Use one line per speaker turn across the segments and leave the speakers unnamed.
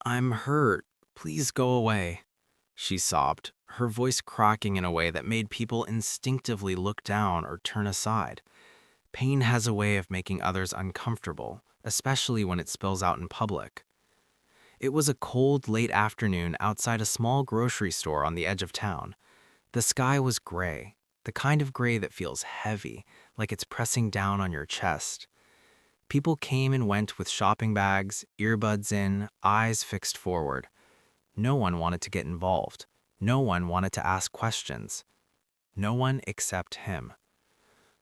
I'm hurt. Please go away, she sobbed, her voice cracking in a way that made people instinctively look down or turn aside. Pain has a way of making others uncomfortable, especially when it spills out in public. It was a cold, late afternoon outside a small grocery store on the edge of town. The sky was gray, the kind of gray that feels heavy, like it's pressing down on your chest. People came and went with shopping bags, earbuds in, eyes fixed forward. No one wanted to get involved. No one wanted to ask questions. No one except him.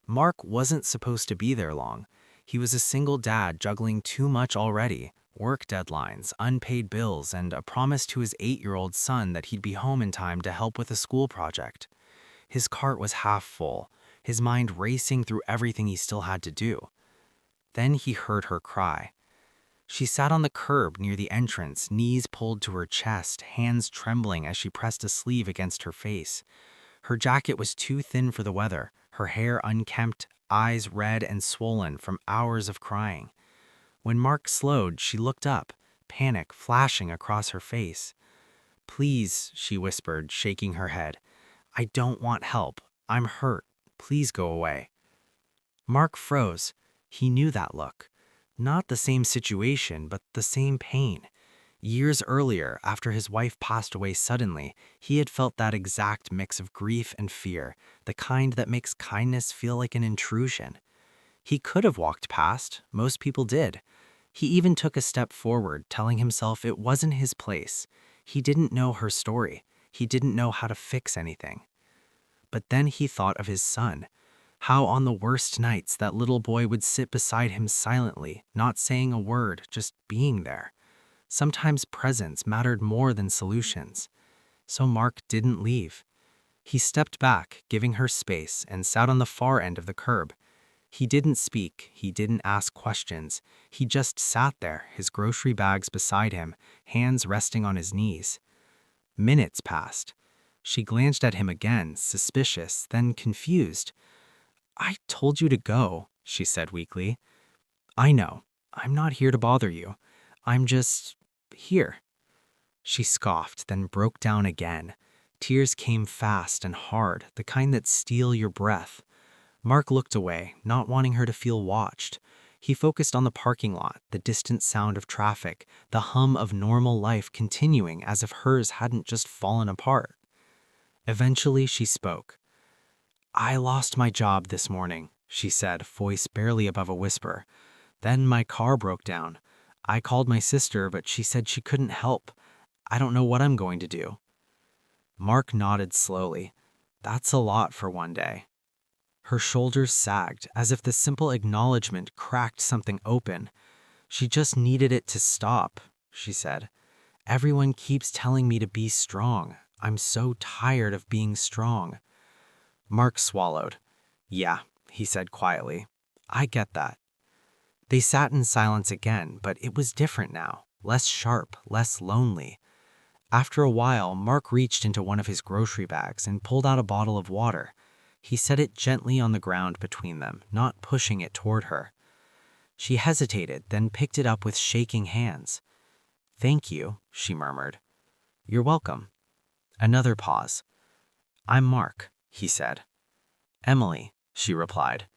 Mark wasn't supposed to be there long. He was a single dad juggling too much already: work deadlines, unpaid bills, and a promise to his 8-year-old son that he'd be home in time to help with a school project. His cart was half full, his mind racing through everything he still had to do. Then he heard her cry. She sat on the curb near the entrance, knees pulled to her chest, hands trembling as she pressed a sleeve against her face. Her jacket was too thin for the weather, her hair unkempt, eyes red and swollen from hours of crying. When Mark slowed, she looked up, panic flashing across her face. "Please," she whispered, shaking her head. "I don't want help. I'm hurt. Please go away." Mark froze. He knew that look. Not the same situation, but the same pain. Years earlier, after his wife passed away suddenly, he had felt that exact mix of grief and fear, the kind that makes kindness feel like an intrusion. He could have walked past, most people did. He even took a step forward, telling himself it wasn't his place. He didn't know her story. He didn't know how to fix anything. But then he thought of his son. How on the worst nights that little boy would sit beside him silently, not saying a word, just being there. Sometimes presence mattered more than solutions. So Mark didn't leave. He stepped back, giving her space, and sat on the far end of the curb. He didn't speak, he didn't ask questions. He just sat there, his grocery bags beside him, hands resting on his knees. Minutes passed. She glanced at him again, suspicious, then confused. "I told you to go," she said weakly. "I know. I'm not here to bother you. I'm just here." She scoffed, then broke down again. Tears came fast and hard, the kind that steal your breath. Mark looked away, not wanting her to feel watched. He focused on the parking lot, the distant sound of traffic, the hum of normal life continuing as if hers hadn't just fallen apart. Eventually she spoke. "I lost my job this morning," she said, voice barely above a whisper. "Then my car broke down. I called my sister, but she said she couldn't help. I don't know what I'm going to do." Mark nodded slowly. "That's a lot for one day." Her shoulders sagged, as if the simple acknowledgement cracked something open. "She just needed it to stop," she said. "Everyone keeps telling me to be strong. I'm so tired of being strong." Mark swallowed. "Yeah," he said quietly. "I get that." They sat in silence again, but it was different now, less sharp, less lonely. After a while, Mark reached into one of his grocery bags and pulled out a bottle of water. He set it gently on the ground between them, not pushing it toward her. She hesitated, then picked it up with shaking hands. "Thank you," she murmured. "You're welcome." Another pause. "I'm Mark," he said. "Emily," she replied.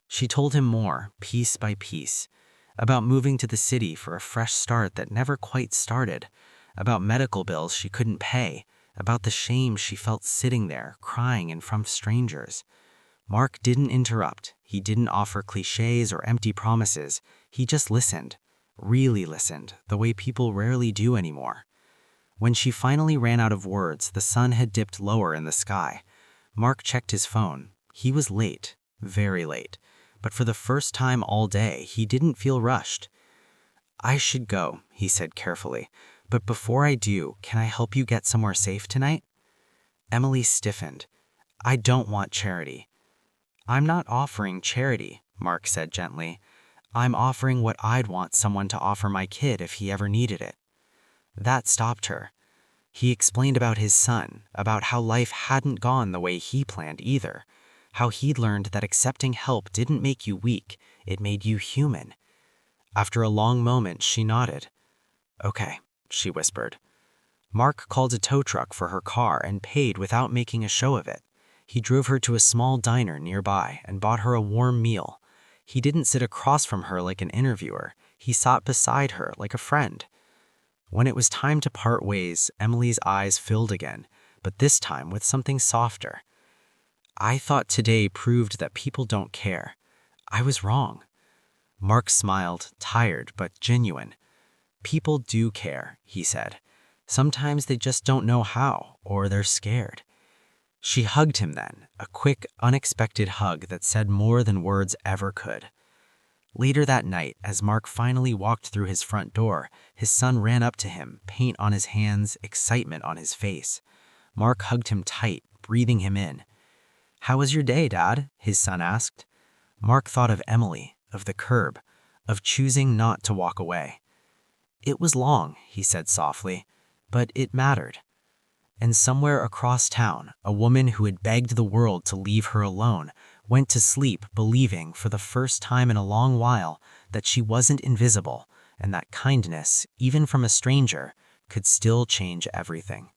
She told him more, piece by piece, about moving to the city for a fresh start that never quite started, about medical bills she couldn't pay, about the shame she felt sitting there, crying in front of strangers. Mark didn't interrupt. He didn't offer cliches or empty promises. He just listened, really listened, the way people rarely do anymore. When she finally ran out of words, the sun had dipped lower in the sky. Mark checked his phone. He was late, very late, but for the first time all day, he didn't feel rushed. "I should go," he said carefully, "but before I do, can I help you get somewhere safe tonight?" Emily stiffened. "I don't want charity." "I'm not offering charity," Mark said gently. "I'm offering what I'd want someone to offer my kid if he ever needed it." That stopped her. He explained about his son, about how life hadn't gone the way he planned either, how he'd learned that accepting help didn't make you weak, it made you human. After a long moment, she nodded. "Okay, she whispered. Mark called a tow truck for her car and paid without making a show of it. He drove her to a small diner nearby and bought her a warm meal. He didn't sit across from her like an interviewer. He sat beside her like a friend. When it was time to part ways, Emily's eyes filled again, but this time with something softer. I thought today proved that people don't care. I was wrong. Mark smiled, tired but genuine. People do care, he said. Sometimes they just don't know how, or they're scared. She hugged him then, a quick, unexpected hug that said more than words ever could. Later that night, as Mark finally walked through his front door, his son ran up to him, paint on his hands, excitement on his face. Mark hugged him tight, breathing him in. "How was your day, Dad?" his son asked. Mark thought of Emily, of the curb, of choosing not to walk away. "It was long," he said softly, "but it mattered." And somewhere across town, a woman who had begged the world to leave her alone went to sleep believing for the first time in a long while that she wasn't invisible and that kindness, even from a stranger, could still change everything.